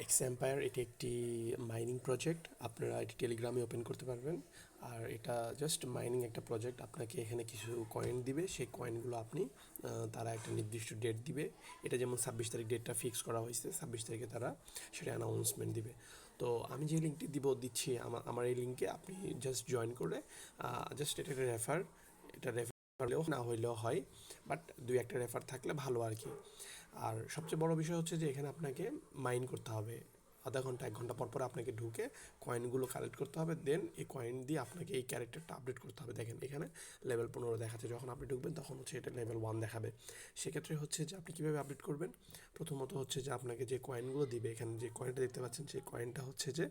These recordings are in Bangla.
এক্স এম্পায়ার এটি একটি মাইনিং প্রজেক্ট। আপনারা এটি টেলিগ্রামে ওপেন করতে পারবেন। আর এটা জাস্ট মাইনিং একটা প্রজেক্ট। আপনাকে এখানে কিছু কয়েন দিবে, সেই কয়েনগুলো আপনি তারা একটা নির্দিষ্ট ডেট দিবে। এটা যেমন 26 তারিখ ডেটটা ফিক্স করা হয়েছে, 26 তারিখে তারা সেটা অ্যানাউন্সমেন্ট দিবে। তো আমি যে লিঙ্কটি দিচ্ছি, আমার এই লিঙ্কে আপনি জাস্ট জয়েন করে জাস্ট এটা একটা রেফার, এটা রেফার হলেও না হইলেও হয়, বাট দুই একটা রেফার থাকলে ভালো আর কি। আর সবচেয়ে বড় বিষয় হচ্ছে যে এখানে আপনাকে মাইন করতে হবে। আধা ঘন্টা 1 ঘন্টা পর পর আপনাকে ঢুকে কয়েনগুলো কালেক্ট করতে হবে, দেন এই কয়েন দিয়ে আপনাকে এই ক্যারেক্টারটা আপডেট করতে হবে। দেখেন এখানে লেভেল 15 দেখাচ্ছে, যখন আপনি ঢুকবেন তখন হচ্ছে এটা লেভেল 1 দেখাবে। সেক্ষেত্রে হচ্ছে যে আপনি কীভাবে আপডেট করবেন, প্রথমত হচ্ছে যে আপনাকে যে কয়েনগুলো দিবে, এখানে যে কয়েনটা দেখতে পাচ্ছেন সেই কয়েনটা হচ্ছে যে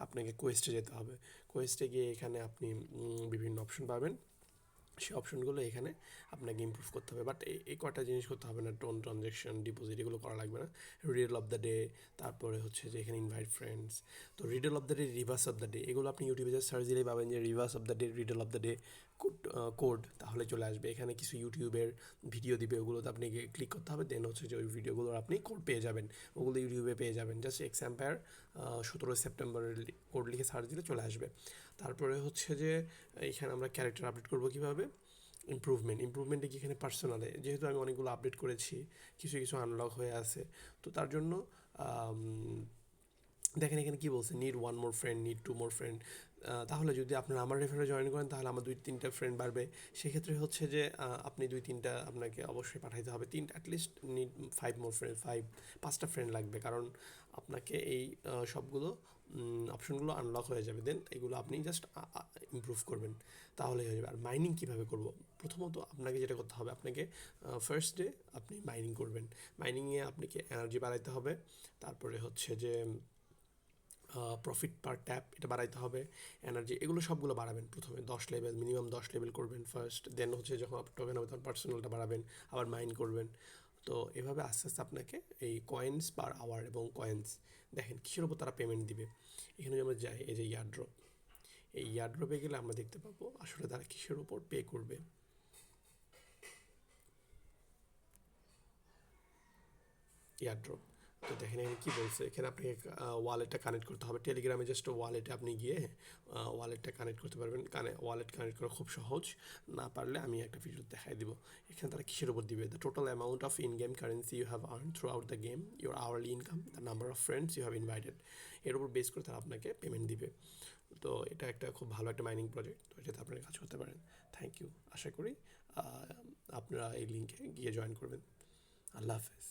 আপনাকে কোয়েস্টে যেতে হবে। কোয়েস্টে গিয়ে এখানে আপনি বিভিন্ন অপশন পাবেন, সেই অপশনগুলো এখানে আপনাকে ইমপ্রুভ করতে হবে। বাট এই কটা জিনিস করতে হবে না, টোন, ট্রানজ্যাকশন, ডিপোজিট এগুলো করা লাগবে না। রিডল অফ দ্য ডে, তারপরে হচ্ছে যে এখানে ইনভাইট ফ্রেন্ডস। তো riddle of the day, reverse of the day, এগুলো আপনি ইউটিউবে যে সার্চ দিলেই পাবেন যে reverse of the day, riddle of the day code, তাহলে চলে আসবে। এখানে কিছু ইউটিউবের ভিডিও দিবে, ওগুলোতে আপনি ক্লিক করতে হবে, দেন হচ্ছে যে ওই ভিডিওগুলোর আপনি কোড পেয়ে যাবেন, ওগুলো ইউটিউবে পেয়ে যাবেন। জাস্ট এক্স এম্পায়ার 17 সেপ্টেম্বরের কোড লিখে সার্চ দিলে চলে আসবে। তারপরে হচ্ছে যে এখানে আমরা ক্যারেক্টার আপডেট করবো কীভাবে, ইমপ্রুভমেন্টে কি এখানে পার্সোনালে, যেহেতু আমি অনেকগুলো আপডেট করেছি, কিছু কিছু আনলক হয়ে আছে, তো তার জন্য দেখেন এখানে কি বলছে, need 1 more friend, need 2 more friend. তাহলে যদি আপনারা আমার রেফারে জয়েন করেন তাহলে আমার 2-3টা ফ্রেন্ড বাড়বে। সেক্ষেত্রে হচ্ছে যে আপনি 2-3টা আপনাকে অবশ্যই পাঠাইতে হবে, অ্যাটলিস্ট নিড 5 more ফ্রেন্ড, 5-5টা ফ্রেন্ড লাগবে, কারণ আপনাকে এই সবগুলো অপশনগুলো আনলক হয়ে যাবে। দেন এগুলো আপনি জাস্ট ইমপ্রুভ করবেন, তাহলেই হয়ে যাবে। আর মাইনিং কীভাবে করব, প্রথমত আপনাকে যেটা করতে হবে, আপনাকে ফার্স্ট ডে আপনি মাইনিং করবেন। মাইনিংয়ে আপনাকে এনার্জি বাড়াইতে হবে, তারপরে হচ্ছে যে প্রফিট পার ট্যাপ এটা বাড়াইতে হবে, এনার্জি, এগুলো সবগুলো বাড়াবেন। প্রথমে 10 লেভেল, মিনিমাম 10 লেভেল করবেন ফার্স্ট, দেন হচ্ছে যখন আপনার টোকেন হবে তখন পার্সোনালটা বাড়াবেন, আবার মাইন করবেন। তো এভাবে আস্তে আস্তে আপনাকে এই কয়েন্স পার আওয়ার এবং কয়েন্স, দেখেন কিসের উপর তারা পেমেন্ট দিবে। এখানে আমরা যাই, এই যে ইয়ারড্রপ, এই ইয়ারড্রপে গেলে আমরা দেখতে পাবো আসলে তারা কিসের উপর পে করবে। ইয়ারড্রপ, তো দেখেন এখানে কী বলছে, এখানে আপনাকে ওয়ালেটটা কানেক্ট করতে হবে। টেলিগ্রামে জাস্ট ওয়ালেটে আপনি গিয়ে ওয়ালেটটা কানেক্ট করতে পারবেন। ওয়ালেট কানেক্ট করা খুব সহজ, না পারলে আমি একটা ভিডিও দেখাই দিব। এখানে তারা কিসের উপর দিবে, the total amount of in game currency you have earn throughout the game, your hourly income, the number of friends you have invited, এর উপর বেস করে তারা আপনাকে পেমেন্ট দিবে। তো এটা একটা খুব ভালো একটা মাইনিং প্রজেক্ট, তো এটাতে আপনারা কাজ করতে পারেন। থ্যাংক ইউ, আশা করি আপনারা এই লিঙ্কে গিয়ে জয়েন করবেন। আল্লাহ হাফেজ।